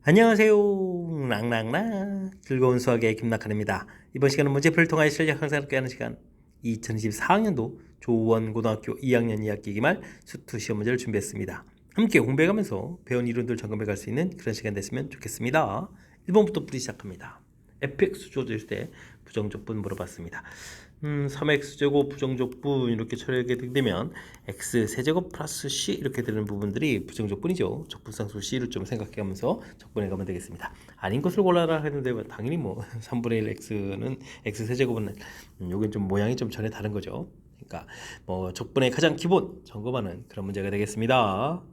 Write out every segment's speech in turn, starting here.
안녕하세요. 랑랑랑 즐거운 수학의 김낙한입니다. 이번 시간은 문제풀이를 통하여 실력 향상을 꾀하는 시간 2024학년도 조원고등학교 2학년 2학기 기말 수투 시험 문제를 준비했습니다. 함께 공부해가면서 배운 이론들 점검해 갈 수 있는 그런 시간 됐으면 좋겠습니다. 1번부터 풀이 시작합니다. fx 주어질 때 부정적분 물어봤습니다. 3x제곱 부정적분 이렇게 처리하게 되면 x세제곱 플러스 c 이렇게 되는 부분들이 부정적분이죠. 적분상수 c를 좀 생각해가면서 적분해 가면 되겠습니다. 아닌 것을 골라라 했는데 당연히 뭐 3분의 1 x는 x세제곱은 여긴 좀 모양이 좀 전혀 다른 거죠. 그러니까 뭐 적분의 가장 기본 점검하는 그런 문제가 되겠습니다.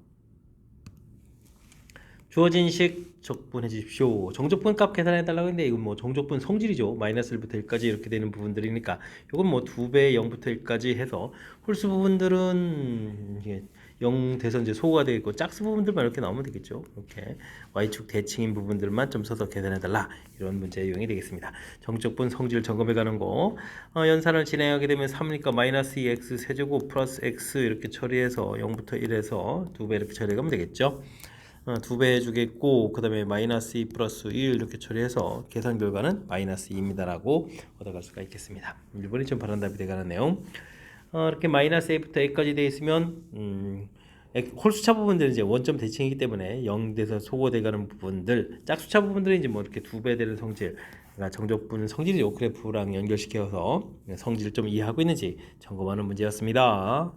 주어진 식 적분해 주십시오. 정적분 값 계산해 달라고 했는데 이건 뭐 정적분 성질이죠. 마이너스 1부터 1까지 이렇게 되는 부분들이니까 이건 뭐 2배 0부터 1까지 해서 홀수 부분들은 0 돼서 이제 소호가 되겠고 짝수 부분들만 이렇게 나오면 되겠죠. 이렇게 y축 대칭인 부분들만 좀 써서 계산해 달라 이런 문제 유형이 되겠습니다. 정적분 성질 점검해 가는 거 연산을 진행하게 되면 3이니까 마이너스 2x 세제곱 플러스 x 이렇게 처리해서 0부터 1에서 2배 이렇게 처리하면 되겠죠. 2배 해주겠고 그 다음에 마이너스 2 플러스 1 이렇게 처리해서 계산 결과는 마이너스 2입니다 라고 얻어갈 수가 있겠습니다. 1번이 좀 바란답이 되가는 내용. 이렇게 마이너스 a부터 a까지 되어 있으면 홀수차 부분들은 이제 원점 대칭이기 때문에 0 돼서 소거돼가는 부분들, 짝수차 부분들은 이제 뭐 이렇게 2배 되는 성질, 그러니까 정적분 성질이죠. 그래프랑 연결시켜서 성질을 좀 이해하고 있는지 점검하는 문제였습니다.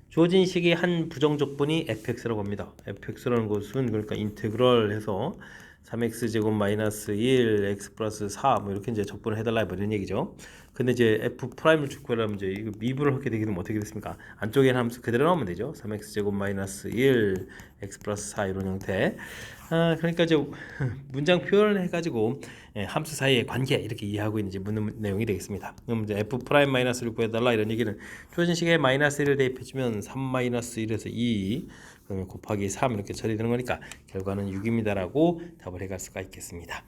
주어진 식의 한 부정적분이 fx라고 합니다. fx라는 것은 그러니까 인테그럴 해서 3x 제곱 마이너스 1 x 플러스 4 뭐 이렇게 이제 적분을 해달라 뭐 이런 얘기죠. 근데 이제 f 프라임을 구하려면 이제 이거 미분을 하게 되게 되면 어떻게 됐습니까? 안쪽에는 함수 그대로 나오면 되죠. 3x 제곱 마이너스 1 x 플러스 4 이런 형태. 그러니까 이제 문장 표현을 해가지고 함수 사이의 관계 이렇게 이해하고 있는지 묻는 내용이 되겠습니다. 그럼 이제 f 프라임 마이너스를 구해달라 이런 얘기는 주어진 식에 마이너스 1을 대입해주면 3 마이너스 1에서 2 그러면 곱하기 3 이렇게 처리되는 거니까 결과는 6입니다라고 답을 해갈 수가 있겠습니다.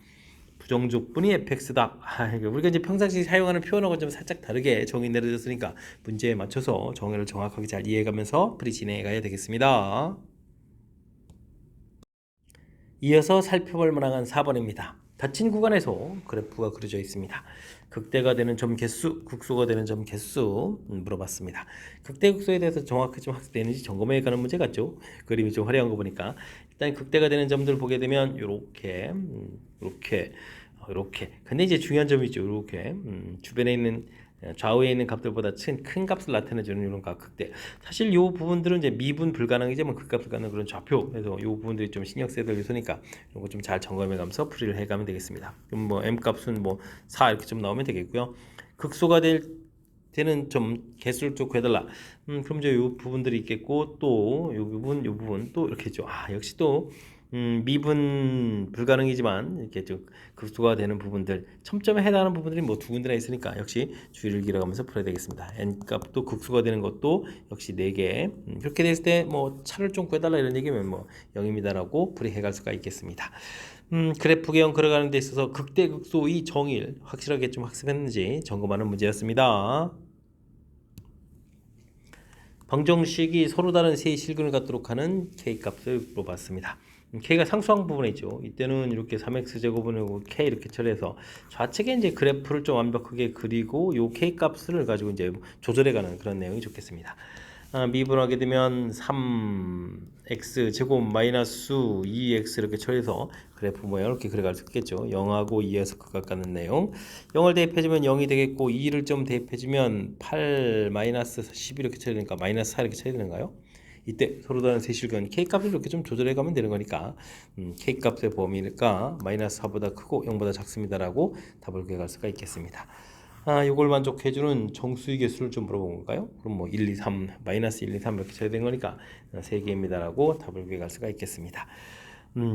부정적분이 fx다. 우리가 이제 평상시 사용하는 표현하고 좀 살짝 다르게 정의 내려졌으니까 문제에 맞춰서 정의를 정확하게 잘 이해해가면서 풀이 진행해 가야 되겠습니다. 이어서 살펴볼 만한 4번입니다. 닫힌 구간에서 그래프가 그려져 있습니다. 극대가 되는 점 개수, 극소가 되는 점 개수 물어봤습니다. 극대 극소에 대해서 정확히 좀 학습되는지 점검해 가는 문제 같죠? 그림이 좀 화려한 거 보니까 일단 극대가 되는 점들을 보게 되면 요렇게 이렇게 근데 이제 중요한 점이 있죠. 이렇게 주변에 있는 좌우에 있는 값들보다 큰 값을 나타내주는 이런 각극대. 사실 이 부분들은 이제 미분 불가능이지만 극값 불가능 그런 좌표. 그래서 이 부분들이 좀 신경 써야 될 요소니까 이런 거 좀 잘 점검해가면서 풀이를 해가면 되겠습니다. 그럼 뭐 m 값은 뭐 4 이렇게 좀 나오면 되겠고요. 극소가 되는 점 개수를 좀 구해달라. 그럼 이제 이 부분들이 있겠고 또 이 부분 또 이렇게 있죠. 역시 또 미분 불가능이지만 이렇게 좀 극소가 되는 부분들 첨점에 해당하는 부분들이 뭐 두 군데나 있으니까 역시 주의를 길어가면서 풀어야 되겠습니다. n 값도 극소가 되는 것도 역시 4개 그렇게 됐을 때 뭐 차를 좀 구해달라 이런 얘기면 뭐 0입니다라고 풀이해갈 수가 있겠습니다. 그래프 개형 걸어가는 데 있어서 극대 극소의 정의를 확실하게 좀 학습했는지 점검하는 문제였습니다. 방정식이 서로 다른 세 실근을 갖도록 하는 k값을 물어봤습니다. k가 상수항 부분에 있죠. 이때는 이렇게 3x제곱분이고 k 이렇게 처리해서 좌측에 이제 그래프를 좀 완벽하게 그리고 요 k 값을 가지고 이제 조절해가는 그런 내용이 좋겠습니다. 미분하게 되면 3x 제곱 마이너스 2x 이렇게 처리해서 그래프 모양을 이렇게 그려갈 수 있겠죠. 0하고 2에서 극각하는 내용. 0을 대입해주면 0이 되겠고 2를 좀 대입해주면 8 마이너스 10 이렇게 처리되니까 마이너스 4 이렇게 처리되는가요? 이때 서로 다른 세실근 k값을 이렇게 좀 조절해 가면 되는 거니까 k값의 범위니까 마이너스 4보다 크고 0보다 작습니다라고 답을 구해갈 수가 있겠습니다. 이걸 만족해주는 정수의 개수를 좀 물어본 건가요? 그럼 뭐 1, 2, 3, 마이너스 1, 2, 3 이렇게 처리된 거니까 3개입니다라고 답을 구해갈 수가 있겠습니다.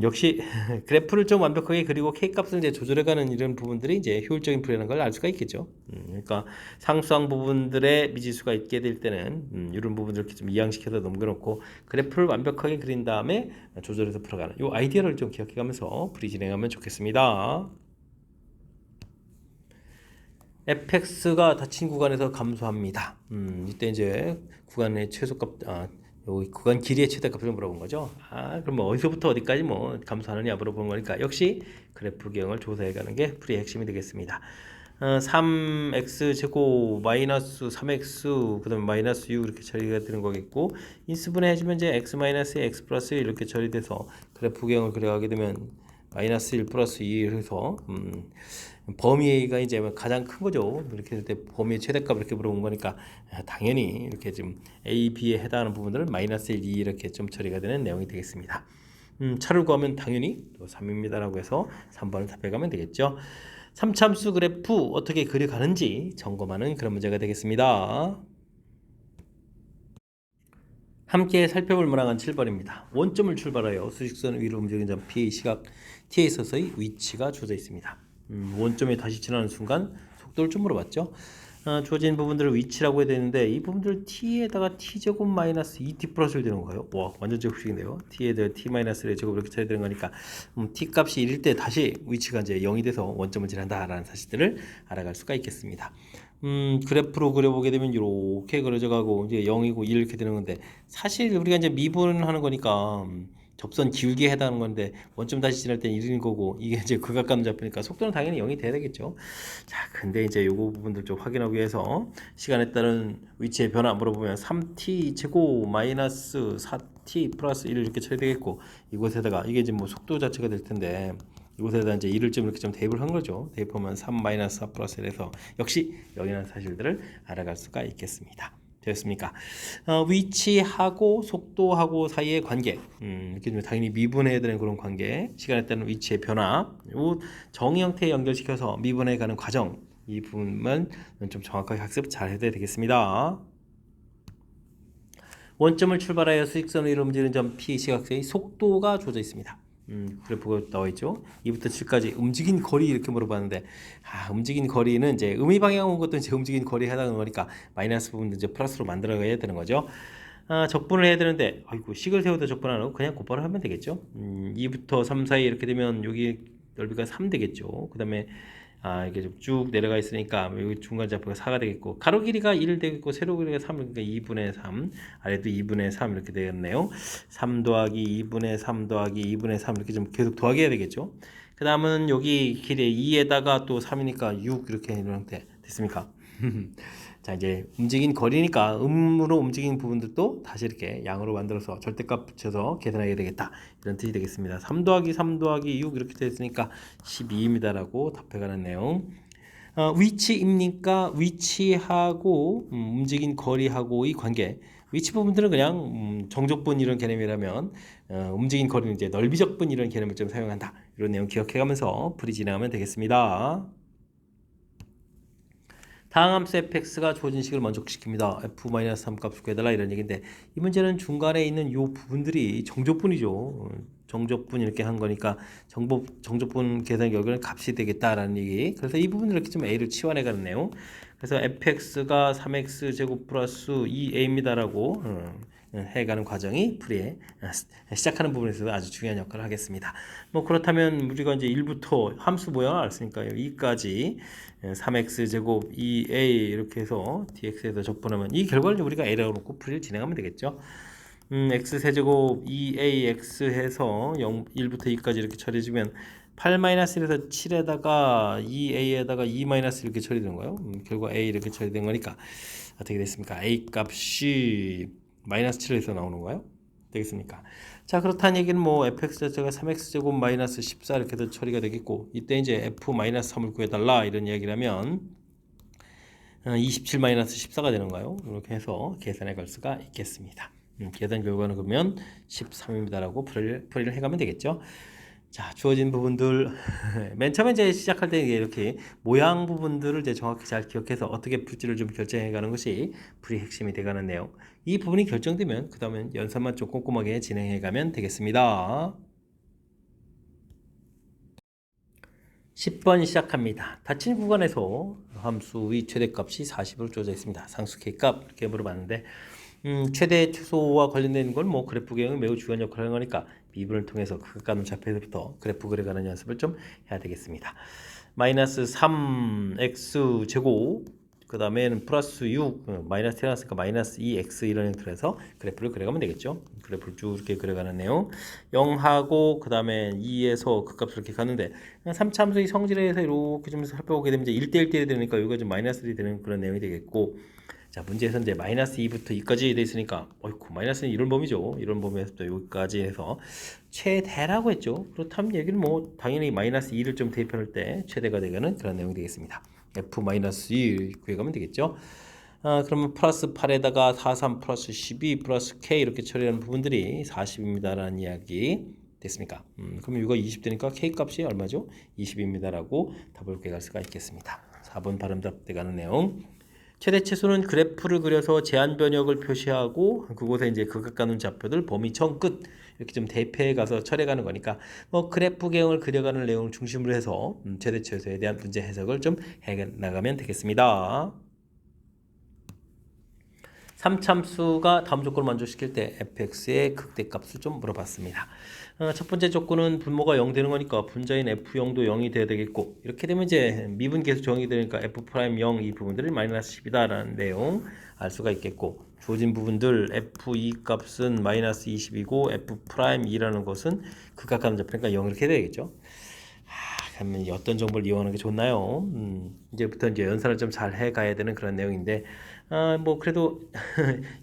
역시 그래프를 좀 완벽하게 그리고 k값을 이제 조절해가는 이런 부분들이 이제 효율적인 풀이라는 걸 알 수가 있겠죠. 그러니까 상수항 부분들의 미지수가 있게 될 때는 이런 부분들을 이렇게 좀 이항시켜서 넘겨놓고 그래프를 완벽하게 그린 다음에 조절해서 풀어가는 이 아이디어를 좀 기억해가면서 풀이 진행하면 좋겠습니다. fx가 닫힌 구간에서 감소합니다. 이때 이제 구간의 최소값 요 구간 길이의 최대값을 물어본 거죠. 그럼 뭐 어디서부터 어디까지 뭐 감소하느냐 물어보는 거니까 역시 그래프 기형을 조사해 가는 게 풀이의 핵심이 되겠습니다. 3x 제곱 마이너스 3x 그다음에 마이너스 6 이렇게 처리가 되는 거겠고 인수분해 해주면 이제 x 마이너스 x 플러스 1 이렇게 처리돼서 그래프 기형을 그려가게 되면 마이너스 1 플러스 2 해서 범위가 이제 가장 큰 거죠. 이렇게 될 때 범위의 최대값 이렇게 물어본 거니까 당연히 이렇게 지금 A, B에 해당하는 부분들은 마이너스 1, 2 이렇게 좀 처리가 되는 내용이 되겠습니다. 차를 구하면 당연히 또 3입니다라고 해서 3번을 답해가면 되겠죠. 3참수 그래프 어떻게 그려가는지 점검하는 그런 문제가 되겠습니다. 함께 살펴볼 문항은 7번입니다. 원점을 출발하여 수직선 위로 움직이는 점 P의 시각 T에 있어서의 위치가 주어져 있습니다. 원점에 다시 지나는 순간 속도를 좀 물어봤죠. 주어진 부분들을 위치라고 해야 되는데 이 부분들 t에다가 t제곱 마이너스 2t 플러스를 되는 거예요. 와 완전 제곱식인데요. t에다가 t 마이너스를 제곱 이렇게 처리되는 거니까 t 값이 1일 때 다시 위치가 이제 0이 돼서 원점을 지난다라는 사실들을 알아갈 수가 있겠습니다. 그래프로 그려보게 되면 이렇게 그려져 가고 이제 0이고 1 이렇게 되는 건데 사실 우리가 이제 미분하는 거니까 접선 기울기에 해당하는 건데 원점 다시 지날 땐 1인 거고 이게 이제 극악감을 잡으니까 속도는 당연히 0이 돼야 되겠죠. 자, 근데 이제 요거 부분들 좀 확인하기 위해서 시간에 따른 위치의 변화 물어보면 3t 제곱 마이너스 4t 플러스 1 이렇게 처리되겠고 이곳에다가 이게 이제 뭐 속도 자체가 될 텐데 이곳에다 이제 1을 좀 이렇게 좀 대입을 한 거죠. 대입하면 3 마이너스 4 플러스 1에서 역시 0이라는 사실들을 알아갈 수가 있겠습니다. 되었습니까? 위치하고 속도하고 사이의 관계 이렇게 좀 당연히 미분해야 되는 그런 관계 시간에 따른 위치의 변화 요 정의 형태에 연결시켜서 미분해 가는 과정 이 부분만 좀 정확하게 학습 잘 해야 되겠습니다. 원점을 출발하여 수직선 위로 움직이는 점 P 시각세의 속도가 주어져 있습니다. 그래프가 나와 있죠. 2부터 7까지 움직인 거리 이렇게 물어봤는데 움직인 거리는 이제 음의 방향 온 것도 이제 움직인 거리에 해당하는 거니까 마이너스 부분도 이제 플러스로 만들어 가야 되는 거죠. 적분을 해야 되는데 아이고 식을 세우다 적분 안 하고 그냥 곱발을 하면 되겠죠. 2부터 3 사이 이렇게 되면 여기 넓이가 3 되겠죠. 그 다음에 이게 좀 쭉 내려가 있으니까 여기 중간 좌표가 4가 되겠고 가로 길이가 1 되겠고 세로 길이가 3 그러니까 2분의 3 아래도 2분의 3 이렇게 되겠네요. 3 더하기 2분의 3 더하기 2분의 3 이렇게 좀 계속 더하기 해야 되겠죠. 그 다음은 여기 길이 2에다가 또 3이니까 6 이렇게 이런 형태 됐습니까? 자 이제 움직인 거리니까 음으로 움직인 부분들도 다시 이렇게 양으로 만들어서 절대값 붙여서 계산하게 되겠다 이런 뜻이 되겠습니다. 3 더하기 3 더하기 6 이렇게 됐으니까 12입니다 라고 답해가는 내용. 위치입니까? 위치하고 움직인 거리하고의 관계 위치 부분들은 그냥 정적분 이런 개념이라면 움직인 거리는 이제 넓이적분 이런 개념을 좀 사용한다 이런 내용 기억해가면서 풀이 진행하면 되겠습니다. 다음 함수 fx가 주어진 식을 만족시킵니다. f-3 값을 구해달라 이런 얘기인데 이 문제는 중간에 있는 이 부분들이 정적분이죠. 정적분 이렇게 한 거니까 정적분 계산 결과는 값이 되겠다라는 얘기. 그래서 이 부분을 이렇게 좀 a를 치환해가는 내용. 그래서 fx가 3x 제곱 플러스 2a입니다라고 해가는 과정이 풀이에 시작하는 부분에서 아주 중요한 역할을 하겠습니다. 뭐 그렇다면 우리가 이제 1부터 함수 모양을 알았으니까요. 2까지 3x 제곱 2a 이렇게 해서 dx에서 적분하면 이 결과를 우리가 a라고 놓고 풀이를 진행하면 되겠죠. x 세제곱 2ax 해서 1부터 2까지 이렇게 처리해주면 8-1에서 7에다가 2a에다가 2 이렇게 처리되는 거예요. 결과 a 이렇게 처리된 거니까 어떻게 됐습니까? a 값이 마이너스 7에서 나오는 거예요. 되겠습니까? 자 그렇다는 얘기는 뭐 fx 자체가 3x제곱 마이너스 14 이렇게 해서 처리가 되겠고 이때 이제 f-3을 구해달라 이런 이야기라면 27 마이너스 14가 되는 거예요. 이렇게 해서 계산해 갈 수가 있겠습니다. 계산 결과는 그러면 13입니다라고 풀이를 해가면 되겠죠. 자 주어진 부분들 맨 처음에 이제 시작할 때 이렇게 모양 부분들을 이제 정확히 잘 기억해서 어떻게 풀지를 좀 결정해 가는 것이 풀이 핵심이 되가는 내용. 이 부분이 결정되면 그 다음에 연산만 좀 꼼꼼하게 진행해 가면 되겠습니다. 10번 시작합니다. 닫힌 구간에서 함수의 최대값이 40으로 주어져 있습니다. 상수 K값 이렇게 물어봤는데 최대 최소와 관련된 건 뭐 그래프 개형이 매우 중요한 역할을 하는 거니까 미분을 통해서 극악감을 잡혀서부터 그래프 그려가는 연습을 좀 해야 되겠습니다. 마이너스 3x 제곱 그 다음에는 플러스 6, 마이너스 태어났으니까 마이너스 2x 이런 형태로 해서 그래프를 그려가면 되겠죠. 그래프를 쭉 이렇게 그려가는 내용. 0하고 그 다음에 2에서 극값을 이렇게 가는데 3차 함수의 성질에 의해서 이렇게 좀 살펴보게 되면 이제 1대1대1이 되니까 여기가 좀 마이너스 1이 되는 그런 내용이 되겠고, 자, 문제에서 이제 마이너스 2부터 2까지 돼 있으니까 어이쿠 마이너스는 이런 범위죠. 이런 범위에서부터 여기까지 해서 최대라고 했죠. 그렇다면 여기는 뭐 당연히 마이너스 2를 좀 대입할 때 최대가 되는 그런 내용이 되겠습니다. f-2 구해가면 되겠죠. 그러면 플러스 8에다가 43 플러스 12 플러스 k 이렇게 처리하는 부분들이 40입니다라는 이야기 됐습니까? 그러면 이거 20 되니까 k 값이 얼마죠? 20입니다라고 답을 구해갈 수가 있겠습니다. 4번 발음답 돼가는 내용. 최대치수는 그래프를 그려서 제한 변역을 표시하고 그곳에 이제 극각가는 좌표들 범위 정 끝 이렇게 좀 대표해 가서 처리해가는 거니까 뭐 그래프 개형을 그려가는 내용을 중심으로 해서 최대치수에 대한 문제 해석을 좀 해 나가면 되겠습니다. 3참수가 다음 조건을 만족시킬 때 fx의 극대값을 좀 물어봤습니다. 첫 번째 조건은 분모가 0 되는 거니까 분자인 f0도 0이 돼야 되겠고, 이렇게 되면 이제 미분 계수 정이 되니까 f'0 이 부분들이 마이너스 10이다 라는 내용 알 수가 있겠고, 주어진 부분들 f2 값은 마이너스 20이고 f'2라는 것은 극각하는 좌표니까 0 이렇게 되겠죠. 그러면 어떤 정보를 이용하는 게 좋나요? 이제부터 이제 연산을 좀 잘 해가야 되는 그런 내용인데, 뭐 그래도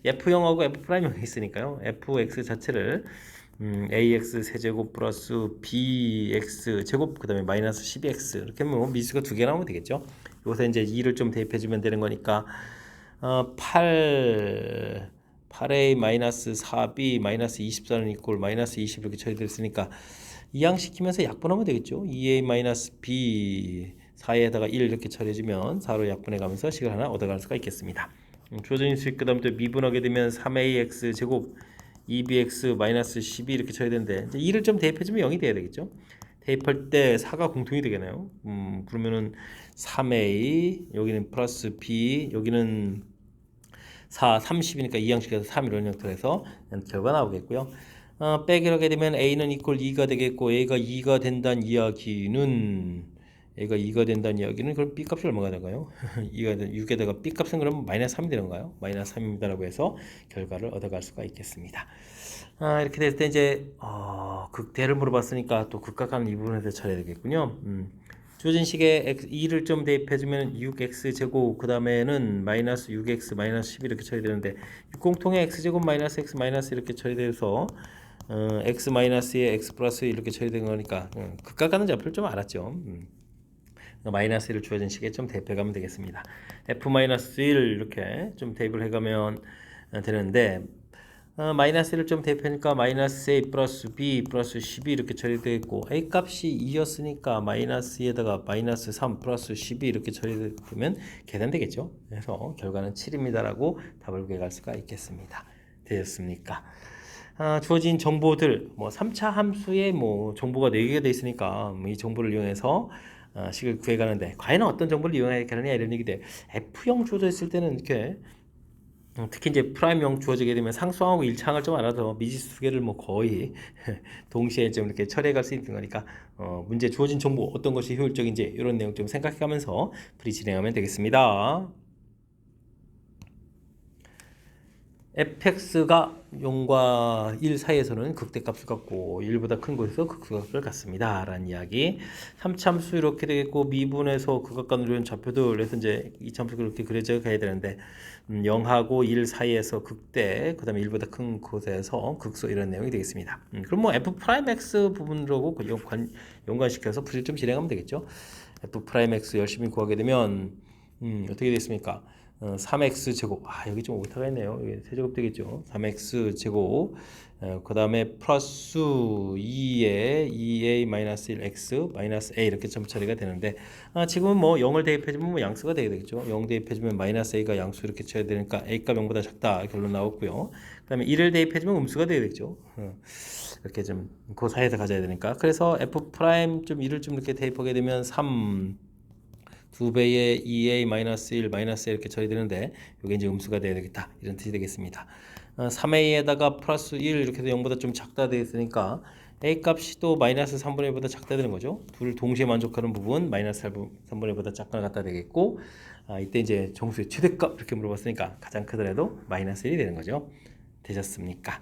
f0하고 f'0이 있으니까요. fx 자체를 ax 세제곱 플러스 bx 제곱 그 다음에 마이너스 12x 이렇게 뭐 미수가 두 개 나오면 되겠죠. 여기서 이제 2를 좀 대입해주면 되는 거니까 8a 마이너스 4b 마이너스 24는 이꼴 마이너스 20 이렇게 처리됐으니까 이항시키면서 약분하면 되겠죠. 2a 마이너스 b 4에다가 1 이렇게 처리해주면 4로 약분해 가면서 식을 하나 얻어갈 수가 있겠습니다. 주어진 수익 그 다음부터 미분하게 되면 3ax 제곱 2bx 마이너스 12 이렇게 처리되는데 2를 좀 대입해주면 0이 돼야 되겠죠. 대입할 때 4가 공통이 되겠나요? 그러면은 3a 여기는 플러스 b 여기는 4, 30이니까 2항식에서 3 이런 형태로 해서 결과 나오겠고요. 빼기하게 되면 a는 이꼴 2가 되겠고 a가 2가 된다는 이야기는 그럼 b 값이 얼마가 되나요? 2가 6에다가 b 값은 그럼 마이너스 3이 되는가요? 마이너스 3입니다라고 해서 결과를 얻어갈 수가 있겠습니다. 이렇게 됐을 때 이제 극대를 물어봤으니까 또 극각하는 이 부분에 대해서 처리해야 되겠군요. 주어진 식에 2를 좀 대입해주면 6x 제곱 그 다음에는 마이너스 6x 마이너스 10 이렇게 처리되는데 공통의 x제곱 마이너스 x 마이너스 이렇게 처리돼서 x 마이너스에 x 플러스 이렇게 처리된 거니까 극각하는 좌표를 좀 알았죠. 마이너스 1을 주어진 식에 좀 대입해 가면 되겠습니다. f-1 이렇게 좀 대입을 해가면 되는데 마이너스 1을 좀 대입하니까 마이너스 a 플러스 b 플러스 12 이렇게 처리되겠고 a 값이 2였으니까 마이너스 2에다가 마이너스 3 플러스 12 이렇게 처리되면 계산되겠죠. 그래서 결과는 7입니다라고 답을 구해갈 수가 있겠습니다. 되셨습니까? 주어진 정보들 뭐 3차 함수에 뭐 정보가 4개가 되어 있으니까 이 정보를 이용해서 식을 구해가는데 과연 어떤 정보를 이용해야 하느냐 이런 얘기인데 F형 주어져 있을 때는 이렇게 특히 이제 프라임형 주어지게 되면 상수항하고 일차항을 좀 알아서 미지수 두 개를 뭐 거의 동시에 좀 이렇게 처리해갈 수 있는 거니까 문제 주어진 정보 어떤 것이 효율적인지 이런 내용 좀 생각해가면서 풀이 진행하면 되겠습니다. fx가 0과 1 사이에서는 극대값을 갖고 1보다 큰 곳에서 극소값을 갖습니다 라는 이야기. 3참수 이렇게 되겠고 미분에서 극각관으로 이런 좌표들 그래서 이제 2참수 그렇게 그려져 가야 되는데 0하고 1 사이에서 극대 그 다음에 1보다 큰 곳에서 극소 이런 내용이 되겠습니다. 그럼 뭐 f'x 부분으로 연관시켜서 풀이를 좀 진행하면 되겠죠. f'x 열심히 구하게 되면 어떻게 되겠습니까? 3x 제곱 여기 좀 오타가 있네요. 여기 세제곱 되겠죠. 3x 제곱 그 다음에 플러스 2에 2a 마이너스 1x 마이너스 a 이렇게 점 처리가 되는데 지금은 뭐 0을 대입해주면 뭐 양수가 되겠죠. 0 대입해주면 마이너스 a가 양수 이렇게 쳐야 되니까 a가 0보다 작다 결론 나왔고요. 그 다음에 1을 대입해주면 음수가 되겠죠. 이렇게 좀 그 사이에서 가져야 되니까 그래서 f 프라임 좀 1을 좀 이렇게 대입하게 되면 3 2배의 2a 마이너스 1 마이너스 이렇게 처리되는데 이게 이제 음수가 되어야 되겠다 이런 뜻이 되겠습니다. 3a에다가 플러스 1 이렇게 해서 0보다 좀 작다 되어 있으니까 a 값이 또 마이너스 3분의 1보다 작다 되는 거죠. 둘 동시에 만족하는 부분 마이너스 3분의 1보다 작거나 같다 되겠고, 이때 이제 정수의 최대값 이렇게 물어봤으니까 가장 크더라도 마이너스 1이 되는 거죠. 되셨습니까?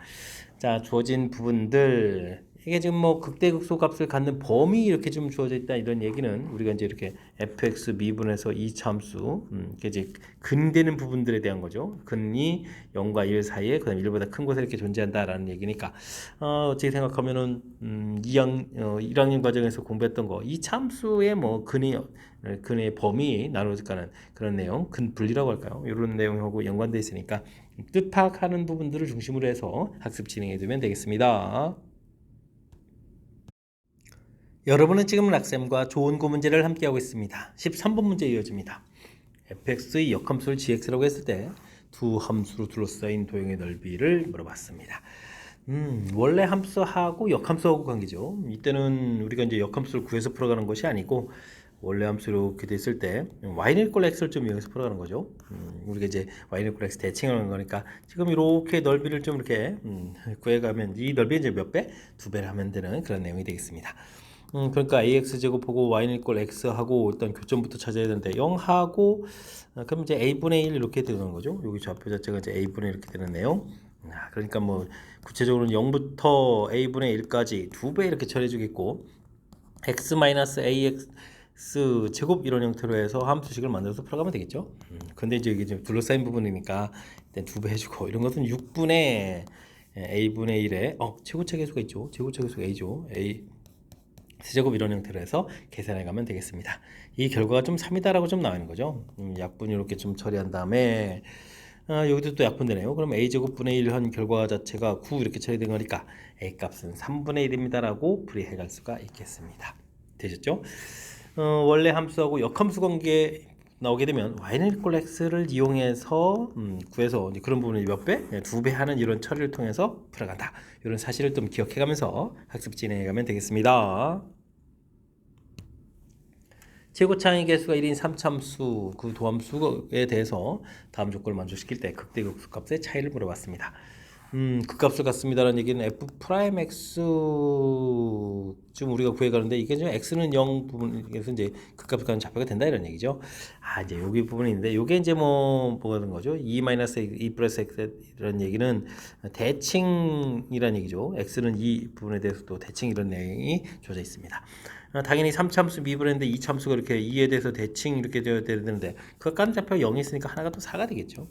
자, 주어진 부분들, 이게 지금 뭐 극대극소 값을 갖는 범위 이렇게 좀 주어져 있다 이런 얘기는 우리가 이제 이렇게 fx 미분해서 이 참수, 이게 이제 근되는 부분들에 대한 거죠. 근이 0과 1 사이에 그다음 1보다 큰 곳에 이렇게 존재한다라는 얘기니까, 어떻게 생각하면은 1학년 과정에서 공부했던 거, 이 참수의 뭐 근의 범위 나눠질까는 그런 내용, 근 분리라고 할까요? 이런 내용하고 연관돼 있으니까 뜻 파악하는 부분들을 중심으로 해서 학습 진행해 두면 되겠습니다. 여러분은 지금 락쌤과 좋은 고 문제를 함께하고 있습니다. 13번 문제 이어집니다. fx의 역함수를 gx라고 했을 때 두 함수로 둘러싸인 도형의 넓이를 물어봤습니다. 원래 함수하고 역함수하고 관계죠. 이때는 우리가 이제 역함수를 구해서 풀어가는 것이 아니고 원래 함수로 이렇게 됐을 때 y는 이꼴 x를 좀 이용해서 풀어가는 거죠. 우리가 이제 y는 이꼴 x 대칭하는 거니까 지금 이렇게 넓이를 좀 이렇게 구해가면 이 넓이 이제 몇 배? 2배를 하면 되는 그런 내용이 되겠습니다. 그러니까 ax 제곱하고 y는 이꼴 x 하고 일단 교점부터 찾아야 되는데 0하고 그럼 이제 a분의 1 이렇게 되는 거죠. 여기 좌표 자체가 이제 a분의 이렇게 되는 내용. 그러니까 뭐 구체적으로는 0부터 a분의 1까지 2배 이렇게 처리해 주겠고, x-ax 제곱 이런 형태로 해서 함수식을 만들어서 풀어가면 되겠죠. 근데 이제 이게 좀 둘러싸인 부분이니까 일단 2배 해주고, 이런 것은 6분의 a분의 1에 최고차 계수가 있죠. 최고차 계수가 a죠. a 세제곱 이런 형태로 해서 계산해 가면 되겠습니다. 이 결과가 좀 3이다라고 좀 나오는 거죠. 약분 이렇게 좀 처리한 다음에 여기도 또 약분되네요. 그럼 a제곱분의 1 한 결과 자체가 9 이렇게 처리된 거니까 a 값은 3분의 1입니다라고 풀이해 갈 수가 있겠습니다. 되셨죠? 원래 함수하고 역함수 관계 나오게 되면 y는 이꼴 x를 이용해서 구해서 이제 그런 부분을 몇 배? 2배 하는 이런 처리를 통해서 풀어간다. 이런 사실을 좀 기억해가면서 학습 진행해가면 되겠습니다. 최고차항의 개수가 1인 3참수 그 도함수에 대해서 다음 조건을 만족시킬 때 극대극소 값의 차이를 물어봤습니다. 그 값을 갖습니다라는 얘기는 f 프라임 x 좀 우리가 구해가는데, 이게 지금 x는 0 부분에서 이제 그 값을 갖는 좌표가 된다 이런 얘기죠. 이제 여기 부분인데, 요게 이제 뭐가 되는 거죠? 2 마이너스 2 플러스 x 이런 얘기는 대칭이란 얘기죠. x는 이 부분에 대해서 또 대칭 이런 내용이 주어져 있습니다. 당연히 3참수 미분했는데 2참수가 이렇게 2에 대해서 대칭 이렇게 되어야 되는데 그 깐 좌표가 0이 있으니까 하나가 또 4가 되겠죠.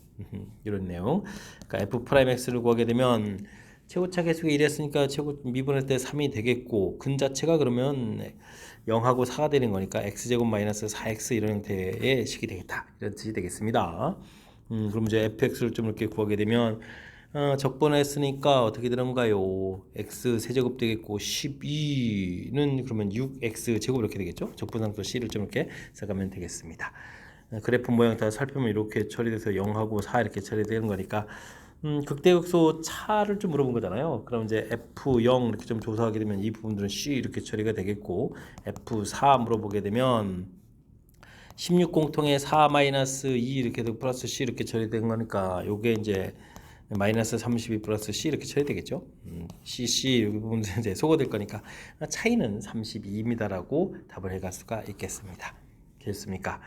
이런 내용. 그러니까 f'(x를 구하게 되면 최고차 계수가 1이었으니까 미분할 때 3이 되겠고, 근 자체가 그러면 0하고 4가 되는 거니까 x제곱 마이너스 4x 이런 형태의 식이 되겠다. 이런 뜻이 되겠습니다. 그럼 이제 fx를 좀 이렇게 구하게 되면 적분했으니까 어떻게 되는가요? x 세제곱 되겠고 12는 그러면 6x 제곱 이렇게 되겠죠? 적분상수 c를 좀 이렇게 써가면 되겠습니다. 그래프 모양 다 살펴보면 이렇게 처리돼서 0하고 4 이렇게 처리되는 거니까 극대극소 차를 좀 물어본 거잖아요. 그럼 이제 F0 이렇게 좀 조사하게 되면 이 부분들은 C 이렇게 처리가 되겠고, F4 물어보게 되면 16 공통에 4-2 이렇게 해서 플러스 C 이렇게 처리된 거니까 요게 이제 마이너스 32 플러스 C 이렇게 쳐야 되겠죠. CC 여기 부분 이제 소거될 거니까 차이는 32입니다라고 답을 해갈 수가 있겠습니다. 됐습니까?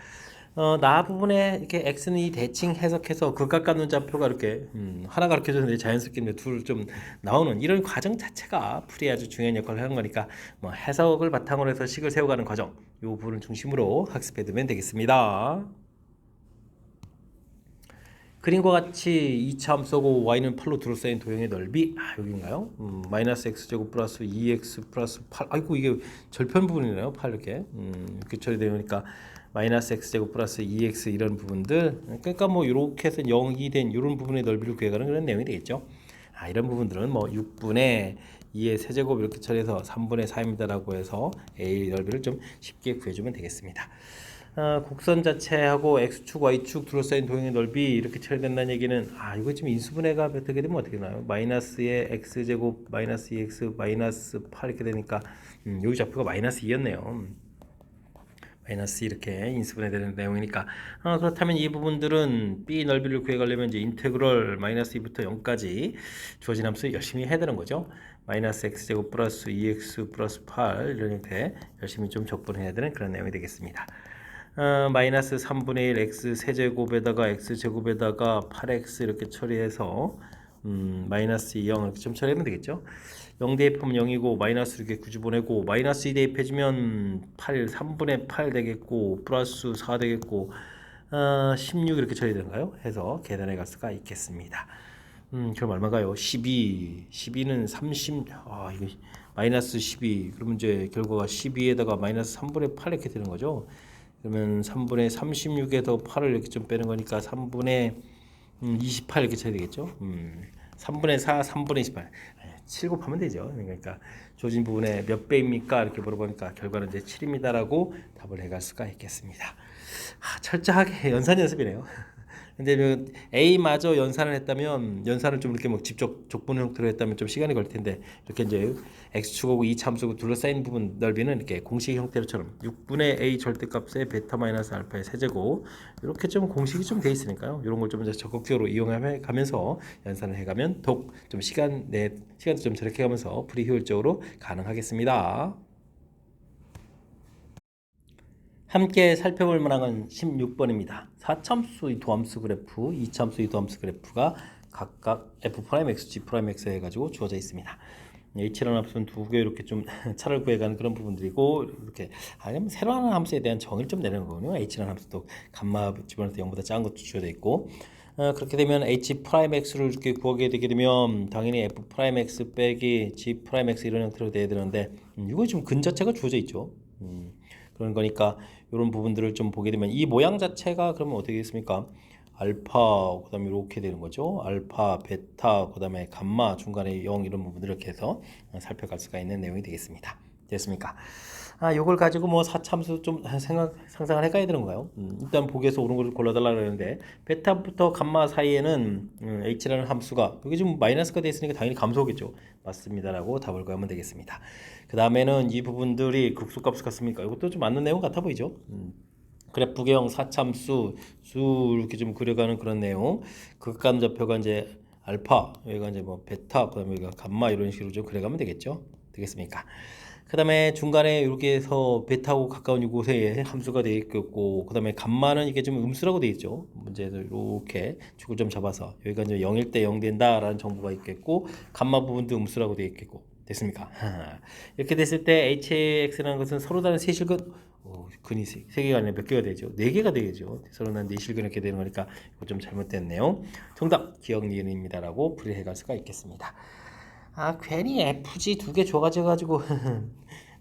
나 부분에 이렇게 x는 이 대칭 해석해서 극각 갖는 좌표가 이렇게 하나 가르쳐줬는데 자연스럽게 둘 좀 나오는 이런 과정 자체가 풀이 아주 중요한 역할을 하는 거니까 뭐 해석을 바탕으로 해서 식을 세워가는 과정, 이 부분을 중심으로 학습해두면 되겠습니다. 그림과 같이 2차 함수고 y는 8로 둘러싸인 도형의 넓이 여기인가요? 마이너스 x제곱 플러스 2x 플러스 8. 아이고 이게 절편 부분이네요. 8 이렇게 이렇게 처리되니까 마이너스 x제곱 플러스 2x 이런 부분들, 그러니까 뭐 이렇게 해서 0이 된 이런 부분의 넓이를 구해가는 그런 내용이 되겠죠. 이런 부분들은 뭐 6분의 2의 세제곱 이렇게 처리해서 3분의 4입니다라고 해서 a 넓이를 좀 쉽게 구해주면 되겠습니다. 곡선 자체하고 x축, y축 둘러싸인 도형의 넓이 이렇게 처리된다는 얘기는 이거 지금 인수분해가 어떻게 되면 어떻게 나요? 마이너스의 x제곱 마이너스 2x 마이너스 8 이렇게 되니까 여기 좌표가 마이너스 2였네요. 마이너스 이렇게 인수분해 되는 내용이니까 그렇다면 이 부분들은 B 넓이를 구해가려면 이제 인테그럴 마이너스 2부터 0까지 주어진 함수 열심히 해야 되는 거죠. 마이너스 x제곱 플러스 2x 플러스 8 이런 형태 열심히 좀 적분해야 되는 그런 내용이 되겠습니다. 마이너스 3분의 1 x 세제곱에다가 x제곱에다가 8x 이렇게 처리해서 마이너스 2, 0 이렇게 좀 처리하면 되겠죠. 0 대입하면 0이고 마이너스 이렇게 굳이 보내고 마이너스 2 대입해주면 8, 3분의 8 되겠고 플러스 4 되겠고 16 이렇게 처리되는가요? 해서 계산해 갈 수가 있겠습니다. 그럼 얼마가요? 12, 12는 30, 이거 마이너스 12, 그러면 이제 결과가 12에다가 마이너스 3분의 8 이렇게 되는 거죠. 그러면 3분의 36에서 8을 이렇게 좀 빼는 거니까 3분의 28 이렇게 쳐야 되겠죠. 3분의 4, 3분의 28. 7 곱하면 되죠. 그러니까 조진 부분의 몇 배입니까? 이렇게 물어보니까 결과는 이제 7입니다라고 답을 해갈 수가 있겠습니다. 철저하게 연산 연습이네요. 근데 A마저 연산을 했다면 연산을 좀 이렇게 뭐 직접 족분 형태로 했다면 좀 시간이 걸릴 텐데 이렇게 이제 x축하고 2참수고 둘러싸인 부분 넓이는 이렇게 공식 형태로처럼 6분의 a 절대값의 베타 마이너스 알파의 세제곱 이렇게 좀 공식이 좀 돼 있으니까요. 이런 걸 좀 적극적으로 이용해 가면서 연산을 해가면 독 좀 시간도 좀 절약해 가면서 풀이 효율적으로 가능하겠습니다. 함께 살펴볼 만한 건 16번입니다. 4참수의 도함수 그래프, 2참수의 도함수 그래프가 각각 f'(x, g'(x) 해가지고 주어져 있습니다. h라는 함수는 두 개 이렇게 좀 차를 구해가는 그런 부분들이고 이렇게 아니면 새로 하는 함수에 대한 정의를 좀 내는 거군요. h라는 함수도 감마 집어넣을 때 0보다 작은 것도 주어져 있고 그렇게 되면 h'x를 이렇게 구하게 되게 되면 당연히 f'x 빼기 g'x 이런 형태로 돼야 되는데 이거 지금 근 자체가 주어져 있죠. 그런 거니까 이런 부분들을 좀 보게 되면 이 모양 자체가 그러면 어떻게 되겠습니까? 알파 그다음에 이렇게 되는 거죠. 알파, 베타, 그다음에 감마 중간에 0 이런 부분들을 이렇게 해서 살펴갈 수가 있는 내용이 되겠습니다. 됐습니까? 요걸 가지고 뭐 사참수 좀 상상을 해가야 되는 건가요? 일단 보기에서 옳은 걸 골라달라 그러는데 베타부터 감마 사이에는 h라는 함수가 여기 지금 마이너스가 돼 있으니까 당연히 감소겠죠. 맞습니다라고 답을 구하면 되겠습니다. 그 다음에는 이 부분들이 극소값 같습니까? 이것도 좀 맞는 내용 같아 보이죠? 그래프형 사참수 수 이렇게 좀 그려가는 그런 내용. 극감 좌표가 이제 알파, 여기가 이제 뭐 베타, 그다음에 여기가 감마 이런 식으로 좀 그려가면 되겠죠? 되겠습니까? 그 다음에 중간에 이렇게 해서 베타하고 가까운 이곳에 함수가 되어 있겠고 그 다음에 감마는 이게 좀 음수라고 되어 있죠. 문제에서 이렇게 축을 좀 잡아서 여기가 이제 0일 때 0 된다라는 정보가 있겠고 감마 부분도 음수라고 되어 있겠고 됐습니까? 이렇게 됐을 때 hx라는 것은 서로 다른 세 실근 근이 세 개가 아니라 몇 개가 되죠? 네 개가 되겠죠. 서로 다른 네 실근 이렇게 되는 거니까 이거 좀 잘못됐네요. 정답 기억 니은입니다라고 풀이해 갈 수가 있겠습니다. 괜히 FG 두 개 줘가지고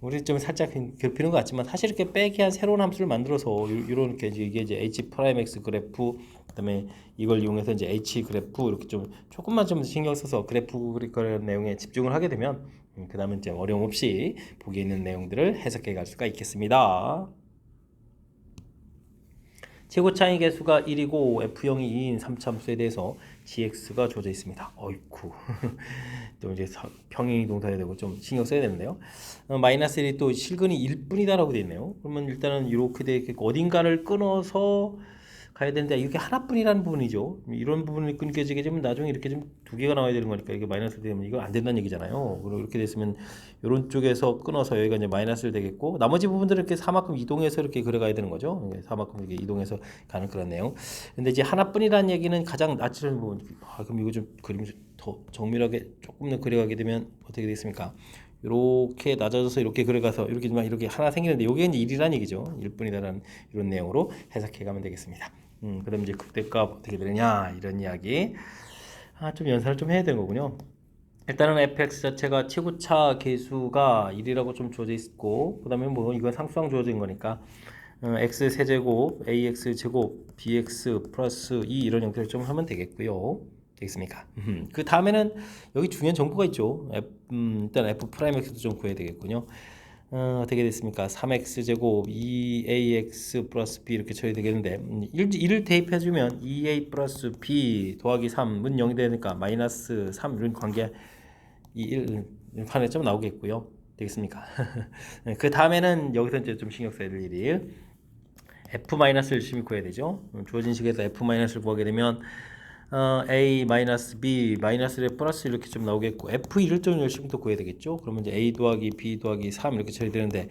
우리 좀 살짝 괴롭히는 것 같지만 사실 이렇게 빼기한 새로운 함수를 만들어서 이렇게 이게 이제 h'(x) 그래프 그다음에 이걸 이용해서 이제 h 그래프 이렇게 좀 조금만 좀 신경 써서 그래프 그리는 내용에 집중을 하게 되면 그 다음에 이제 어려움 없이 보기에 있는 내용들을 해석해 갈 수가 있겠습니다. 최고차이 개수가 1이고 F형이 2인 3참수에 대해서 gx가 주어져 있습니다. 어이쿠 또 이제 평행 동사해야 되고 좀 신경 써야 되는데요. 마이너스 1이 또 실근이 1뿐이다라고 되어 있네요. 그러면 일단은 이렇게 되어 있고 어딘가를 끊어서 가야 되는데 이게 하나뿐이라는 부분이죠. 이런 부분이 끊겨지게 되면 나중에 이렇게 좀 두 개가 나와야 되는 거니까 이게 마이너스 되면 이거 안 된다는 얘기잖아요. 그리고 이렇게 됐으면 이런 쪽에서 끊어서 여기가 이제 마이너스를 되겠고 나머지 부분들을 이렇게 4만큼 이동해서 이렇게 그려가야 되는 거죠. 4만큼 이렇게 이동해서 가는 그런 내용. 근데 이제 하나뿐이라는 얘기는 가장 낯익은 부분. 그럼 이거 좀 그림 더 정밀하게 조금 더 그려가게 되면 어떻게 되겠습니까? 이렇게 낮아져서 이렇게 그려가서 이렇게 하나 생기는데 이게 이제 1이라는 얘기죠. 1뿐이다라는 이런 내용으로 해석해 가면 되겠습니다. 그다음 이제 극대값 어떻게 되느냐 이런 이야기. 좀 연산을 좀 해야 되는 거군요. 일단은 fx 자체가 최고차 계수가 1이라고 좀 주어져 있고 그 다음에 뭐 이건 상수항 주어진 거니까 x 세제곱 ax 제곱 bx 플러스 2 이런 형태를 좀 하면 되겠고요. 되겠습니까? 그 다음에는 여기 중요한 정보가 있죠. 일단 f'x도 좀 구해야 되겠군요. 어떻게 됐습니까? 3x 제곱 2ax 플러스 b 이렇게 쳐야 되겠는데 1을 대입해주면 2a 플러스 b 더하기 3은 0이 되니까 마이너스 3 이런 관계 이 1 판에 좀 나오겠고요. 되겠습니까? 그 다음에는 여기서 이제 좀 신경 써야 될 일이 F-를 열심히 구해야 되죠. 주어진 식에서 F-를 구하게 되면 A 마이너스 B 마이너스에 플러스 이렇게 좀 나오겠고 F1을 좀 열심히 또 구해야 되겠죠. 그러면 이제 A 더하기 B 더하기 3 이렇게 처리되는데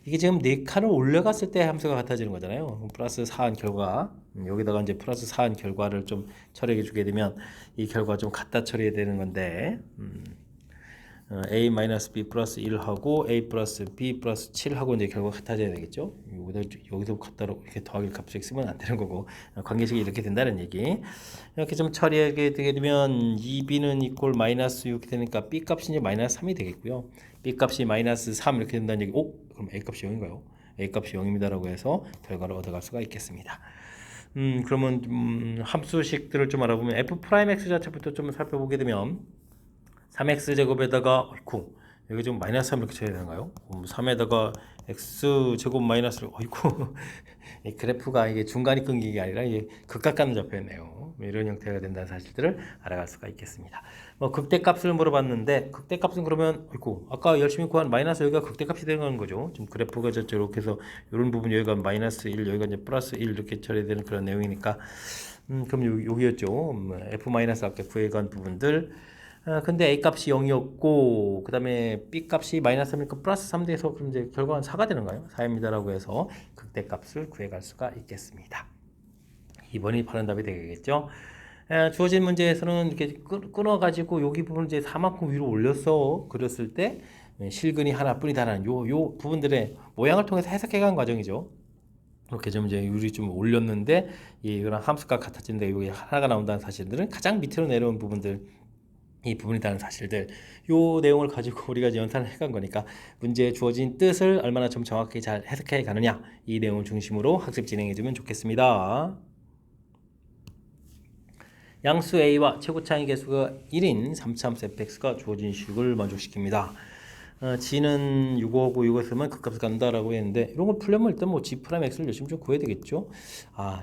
이게 지금 4칸을 올려갔을 때 함수가 같아지는 거잖아요. 그럼 플러스 4한 결과 여기다가 이제 플러스 4한 결과를 좀 처리해 주게 되면 이 결과 좀 갖다 처리해야 되는 건데 A 마이너스 B 플러스 1하고 A 플러스 B 플러스 7하고 이제 결과 같아져야 되겠죠. 여기서 갖다로 이렇게 더하기를 갑자기 쓰면 안 되는 거고 관계식이 이렇게 된다는 얘기. 이렇게 좀 처리하게 되게 되면 2B는 이꼴 마이너스 6 되니까 B 값이 이제 마이너스 3이 되겠고요. B 값이 마이너스 3 이렇게 된다는 얘기. 오, 그럼 A 값이 0인가요? A 값이 0입니다라고 해서 결과를 얻어갈 수가 있겠습니다. 그러면 함수식들을 좀 알아보면 F'X 자체부터 좀 살펴보게 되면 3x 제곱에다가 어이쿠 여기 좀 마이너스 3 이렇게 쳐야 되는가요? 3에다가 x 제곱 마이너스를 어이쿠 이 그래프가 이게 중간이 끊긴 게 아니라 이게 극각가는 잡혀있네요. 이런 형태가 된다는 사실들을 알아갈 수가 있겠습니다. 뭐 극대값을 물어봤는데 극대값은 그러면 어이쿠 아까 열심히 구한 마이너스 여기가 극대값이 되는 거죠. 지금 그래프가 이렇게 해서 이런 부분 여기가 마이너스 1 여기가 이제 플러스 1 이렇게 처리되는 그런 내용이니까 그럼 여기였죠. f 마이너스 아까 구해간 부분들. 근데 A 값이 0이었고 그 다음에 B 값이 마이너스 3이니까 플러스 3 돼서 그럼 이제 결과는 4가 되는가요? 4입니다라고 해서 극대값을 구해갈 수가 있겠습니다. 2번이 바른 답이 되겠죠. 주어진 문제에서는 이렇게 끊어가지고 여기 부분 이제 4만큼 위로 올렸어 그렸을 때 실근이 하나뿐이다라는 요 부분들의 모양을 통해서 해석해간 과정이죠. 이렇게 좀 이제 유리 좀 올렸는데 이거랑 함수가 같아지는데 여기 하나가 나온다는 사실들은 가장 밑으로 내려온 부분들 이 부분이라는 사실들 요 내용을 가지고 우리가 연산을 해간 거니까 문제에 주어진 뜻을 얼마나 좀 정확히 잘 해석해 가느냐 이 내용을 중심으로 학습 진행해 주면 좋겠습니다. 양수 A와 최고차의 개수가 1인 3차함수 fx가 주어진 식을 만족시킵니다. g는 6하고 6을 쓰면 그 값을 간다라고 했는데 이런 걸 풀려면 일단 뭐 g 프라임 x를 열심히 좀 구해야 되겠죠.